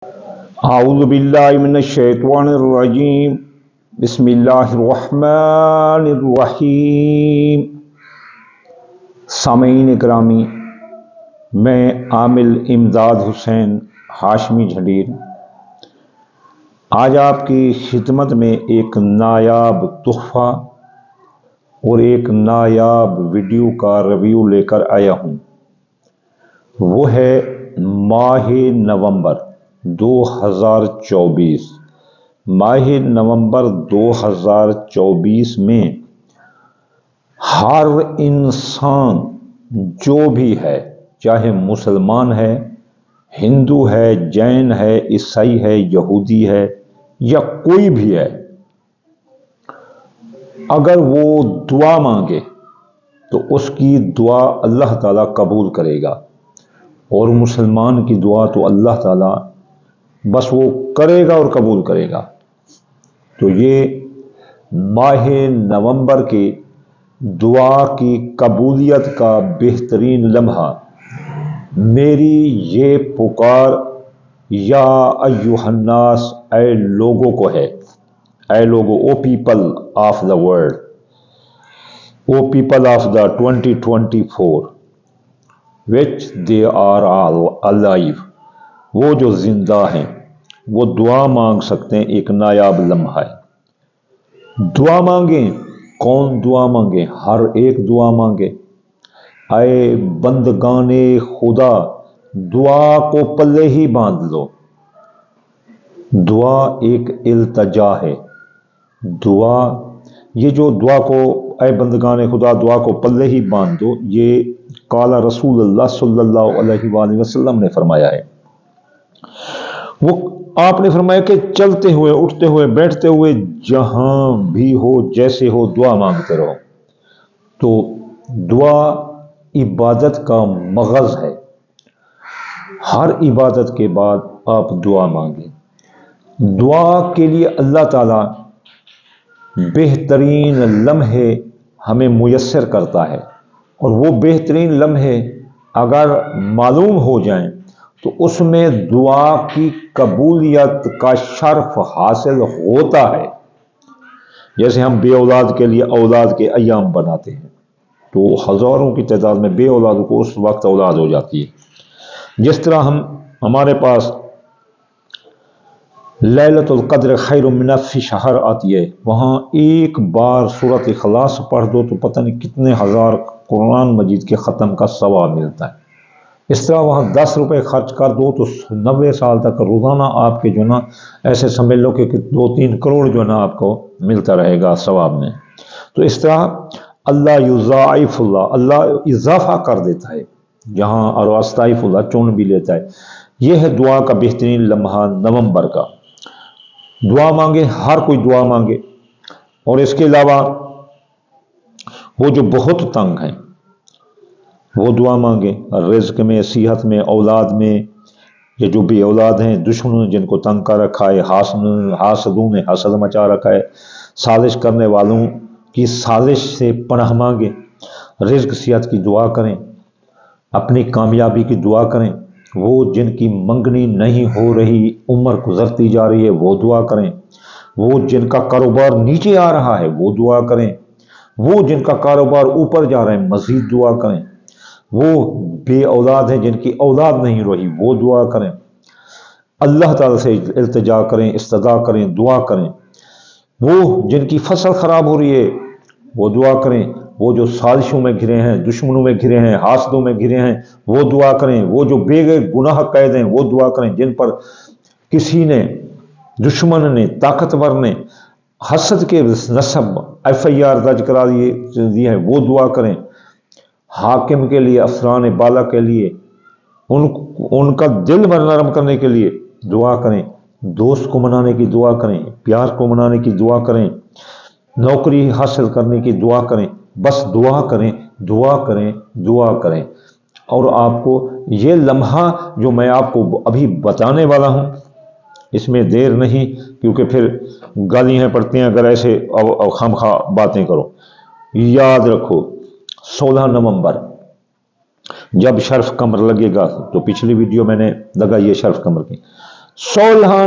اعوذ باللہ من الشیطان الرجیم بسم اللہ الرحمن الرحیم۔ سامعین اکرامی، میں عامل امداد حسین ہاشمی جھنڈیر آج آپ کی خدمت میں ایک نایاب تحفہ اور ایک نایاب ویڈیو کا ریویو لے کر آیا ہوں۔ وہ ہے ماہ نومبر 2024۔ ماہ نومبر 2024 میں ہر انسان جو بھی ہے، چاہے مسلمان ہے، ہندو ہے، جین ہے، عیسائی ہے، یہودی ہے یا کوئی بھی ہے، اگر وہ دعا مانگے تو اس کی دعا اللہ تعالیٰ قبول کرے گا، اور مسلمان کی دعا تو اللہ تعالیٰ بس وہ کرے گا اور قبول کرے گا۔ تو یہ ماہ نومبر کی دعا کی قبولیت کا بہترین لمحہ میری یہ پکار یا ایھا الناس، اے لوگوں کو ہے، اے لوگو، O people of the world, O people of the 2024 which they are all alive، وہ جو زندہ ہیں وہ دعا مانگ سکتے ہیں۔ ایک نایاب لمحہ ہے، دعا مانگیں۔ کون دعا مانگے؟ ہر ایک دعا مانگے۔ اے بندگان خدا، دعا کو پلے ہی باندھ لو۔ دعا ایک التجا ہے۔ دعا، یہ جو دعا کو، اے بندگان خدا دعا کو پلے ہی باندھ دو، یہ قال رسول اللہ صلی اللہ علیہ وآلہ وسلم نے فرمایا ہے۔ وہ آپ نے فرمایا کہ چلتے ہوئے، اٹھتے ہوئے، بیٹھتے ہوئے، جہاں بھی ہو، جیسے ہو، دعا مانگتے رہو۔ تو دعا عبادت کا مغز ہے۔ ہر عبادت کے بعد آپ دعا مانگیں۔ دعا کے لیے اللہ تعالیٰ بہترین لمحے ہمیں میسر کرتا ہے، اور وہ بہترین لمحے اگر معلوم ہو جائیں تو اس میں دعا کی قبولیت کا شرف حاصل ہوتا ہے۔ جیسے ہم بے اولاد کے لیے اولاد کے ایام بناتے ہیں، تو ہزاروں کی تعداد میں بے اولادوں کو اس وقت اولاد ہو جاتی ہے۔ جس طرح ہمارے پاس لیلۃ القدر خیر من الف شہر آتی ہے، وہاں ایک بار سورۃ اخلاص پڑھ دو تو پتہ نہیں کتنے ہزار قرآن مجید کے ختم کا ثواب ملتا ہے۔ اس طرح وہاں 10 روپے خرچ کر دو تو 90 سال تک روزانہ آپ کے جو نا، ایسے سمجھ لو کہ 2-3 کروڑ جو نا آپ کو ملتا رہے گا ثواب میں۔ تو اس طرح اللہ یضاعف اللہ، اللہ اضافہ کر دیتا ہے جہاں، اور استعف اللہ چن بھی لیتا ہے۔ یہ ہے دعا کا بہترین لمحہ نومبر کا۔ دعا مانگے، ہر کوئی دعا مانگے۔ اور اس کے علاوہ وہ جو بہت تنگ ہیں وہ دعا مانگے، رزق میں، صحت میں، اولاد میں۔ یہ جو بھی اولاد ہیں، دشمنوں نے جن کو تنگ کر رکھا ہے، حاسدوں نے حسد مچا رکھا ہے، سازش کرنے والوں کی سازش سے پناہ مانگے۔ رزق صحت کی دعا کریں، اپنی کامیابی کی دعا کریں۔ وہ جن کی منگنی نہیں ہو رہی، عمر گزرتی جا رہی ہے، وہ دعا کریں۔ وہ جن کا کاروبار نیچے آ رہا ہے وہ دعا کریں۔ وہ جن کا کاروبار اوپر جا رہا ہے مزید دعا کریں۔ وہ بے اولاد ہیں جن کی اولاد نہیں رہی، وہ دعا کریں۔ اللہ تعالیٰ سے التجا کریں، استدعا کریں، دعا کریں۔ وہ جن کی فصل خراب ہو رہی ہے وہ دعا کریں۔ وہ جو سازشوں میں گھرے ہیں، دشمنوں میں گھرے ہیں، حاسدوں میں گھرے ہیں، وہ دعا کریں۔ وہ جو بے گناہ قید ہیں وہ دعا کریں۔ جن پر کسی نے، دشمن نے، طاقتور نے حسد کے نسب FIR درج کرا دی ہے، وہ دعا کریں۔ حاکم کے لیے، افسران بالا کے لیے، ان کا دل نرم کرنے کے لیے دعا کریں۔ دوست کو منانے کی دعا کریں، پیار کو منانے کی دعا کریں، نوکری حاصل کرنے کی دعا کریں۔ بس دعا کریں، دعا کریں، دعا کریں۔ اور آپ کو یہ لمحہ جو میں آپ کو ابھی بتانے والا ہوں، اس میں دیر نہیں، کیونکہ پھر گالیاں پڑتی ہیں اگر ایسے خامخواہ باتیں کرو۔ یاد رکھو، 16 نومبر جب شرف قمر لگے گا، تو پچھلی ویڈیو میں نے لگائی ہے شرف قمر کی، 16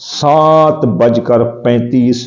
7:35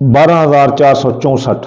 12,464।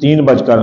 3:15